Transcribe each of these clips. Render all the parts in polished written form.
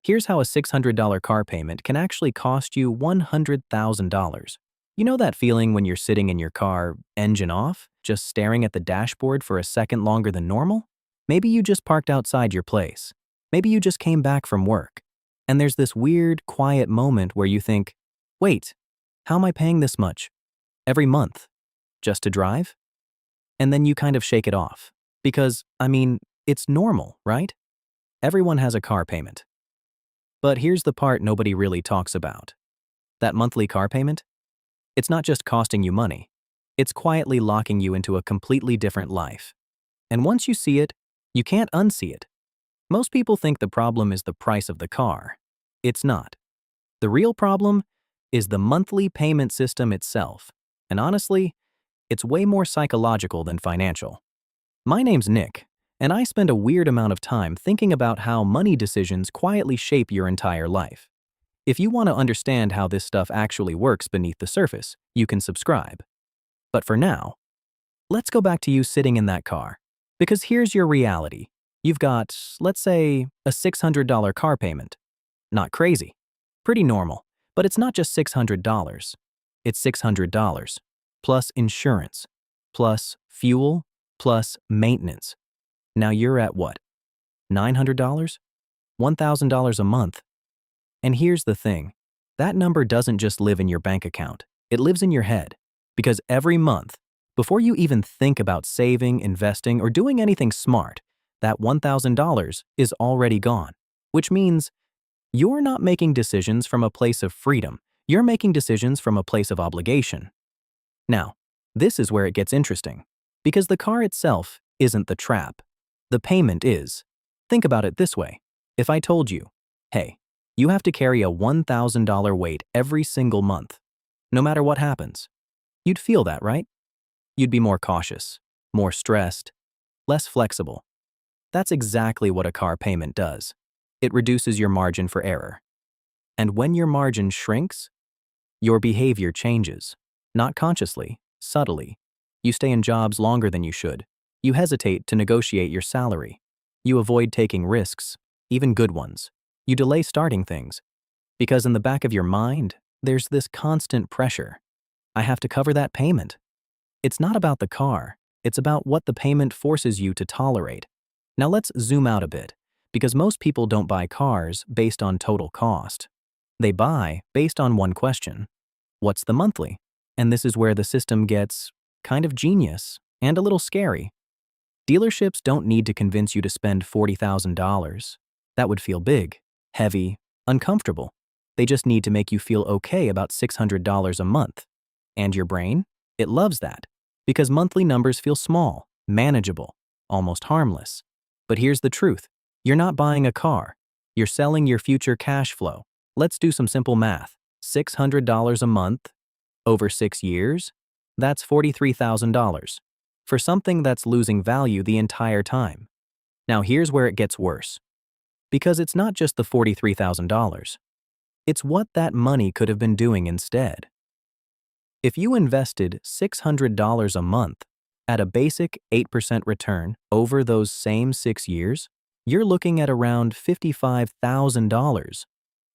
Here's how a $600 car payment can actually cost you $100,000. You know that feeling when you're sitting in your car, engine off, just staring at the dashboard for a second longer than normal? Maybe you just parked outside your place. Maybe you just came back from work. And there's this weird, quiet moment where you think, wait, how am I paying this much? Every month? Just to drive? And then you kind of shake it off. Because, it's normal, right? Everyone has a car payment. But here's the part nobody really talks about. That monthly car payment? It's not just costing you money. It's quietly locking you into a completely different life. And once you see it, you can't unsee it. Most people think the problem is the price of the car. It's not. The real problem is the monthly payment system itself. And honestly, it's way more psychological than financial. My name's Nick, and I spend a weird amount of time thinking about how money decisions quietly shape your entire life. If you want to understand how this stuff actually works beneath the surface, you can subscribe. But for now, let's go back to you sitting in that car. Because here's your reality. You've got, let's say, a $600 car payment. Not crazy. Pretty normal. But it's not just $600. It's $600 plus insurance, plus fuel, plus maintenance. Now you're at what? $900? $1,000 a month? And here's the thing. That number doesn't just live in your bank account. It lives in your head. Because every month, before you even think about saving, investing, or doing anything smart, that $1,000 is already gone. Which means you're not making decisions from a place of freedom. You're making decisions from a place of obligation. Now, this is where it gets interesting. Because the car itself isn't the trap. The payment is. Think about it this way. If I told you, hey, you have to carry a $1,000 weight every single month, no matter what happens, you'd feel that, right? You'd be more cautious, more stressed, less flexible. That's exactly what a car payment does. It reduces your margin for error. And when your margin shrinks, your behavior changes. Not consciously, subtly. You stay in jobs longer than you should. You hesitate to negotiate your salary. You avoid taking risks, even good ones. You delay starting things. Because in the back of your mind, there's this constant pressure. I have to cover that payment. It's not about the car. It's about what the payment forces you to tolerate. Now let's zoom out a bit, because most people don't buy cars based on total cost. They buy based on one question. What's the monthly? And this is where the system gets kind of genius and a little scary. Dealerships don't need to convince you to spend $40,000. That would feel big, heavy, uncomfortable. They just need to make you feel okay about $600 a month. And your brain? It loves that. Because monthly numbers feel small, manageable, almost harmless. But here's the truth. You're not buying a car. You're selling your future cash flow. Let's do some simple math. $600 a month over 6 years? That's $43,000 for something that's losing value the entire time. Now here's where it gets worse. Because it's not just the $43,000. It's what that money could have been doing instead. If you invested $600 a month at a basic 8% return over those same 6 years, you're looking at around $55,000.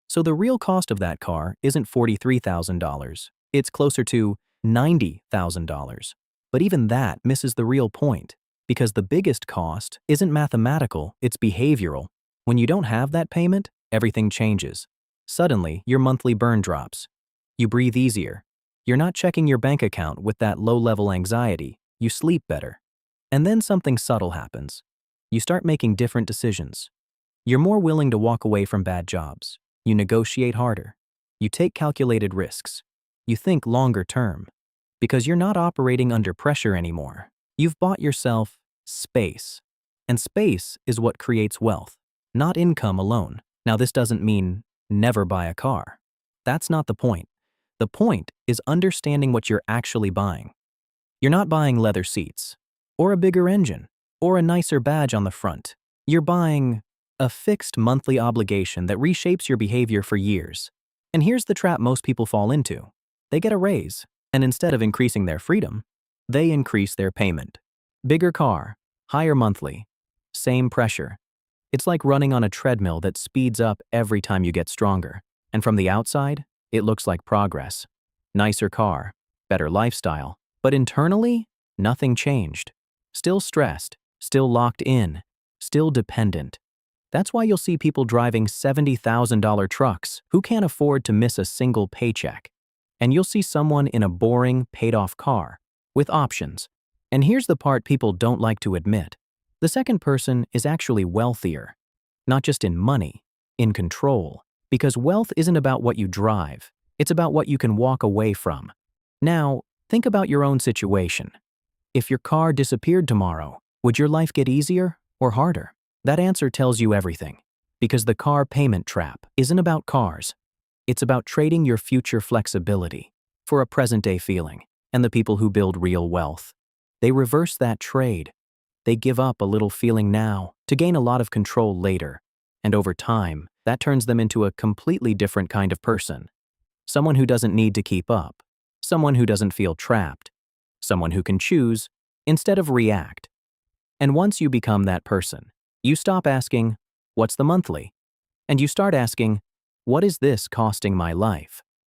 So the real cost of that car isn't $43,000. It's closer to $90,000. But even that misses the real point, because the biggest cost isn't mathematical, it's behavioral. When you don't have that payment, everything changes. Suddenly, your monthly burn drops. You breathe easier. You're not checking your bank account with that low-level anxiety. You sleep better. And then something subtle happens. You start making different decisions. You're more willing to walk away from bad jobs. You negotiate harder. You take calculated risks. You think longer term. Because you're not operating under pressure anymore. You've bought yourself space. And space is what creates wealth, not income alone. Now, this doesn't mean never buy a car. That's not the point. The point is understanding what you're actually buying. You're not buying leather seats, or a bigger engine, or a nicer badge on the front. You're buying a fixed monthly obligation that reshapes your behavior for years. And here's the trap most people fall into. They get a raise, and instead of increasing their freedom, they increase their payment. Bigger car, higher monthly, same pressure. It's like running on a treadmill that speeds up every time you get stronger. And from the outside, it looks like progress. Nicer car, better lifestyle. But internally, nothing changed. Still stressed, still locked in, still dependent. That's why you'll see people driving $70,000 trucks who can't afford to miss a single paycheck. And you'll see someone in a boring, paid-off car with options. And here's the part people don't like to admit. The second person is actually wealthier, not just in money, in control. Because wealth isn't about what you drive, it's about what you can walk away from. Now, think about your own situation. If your car disappeared tomorrow, would your life get easier or harder? That answer tells you everything. Because the car payment trap isn't about cars. It's about trading your future flexibility for a present-day feeling. And the people who build real wealth, they reverse that trade. They give up a little feeling now to gain a lot of control later. And over time, that turns them into a completely different kind of person. Someone who doesn't need to keep up. Someone who doesn't feel trapped. Someone who can choose instead of react. And once you become that person, you stop asking, "What's the monthly?" And you start asking, "What is this costing my life?"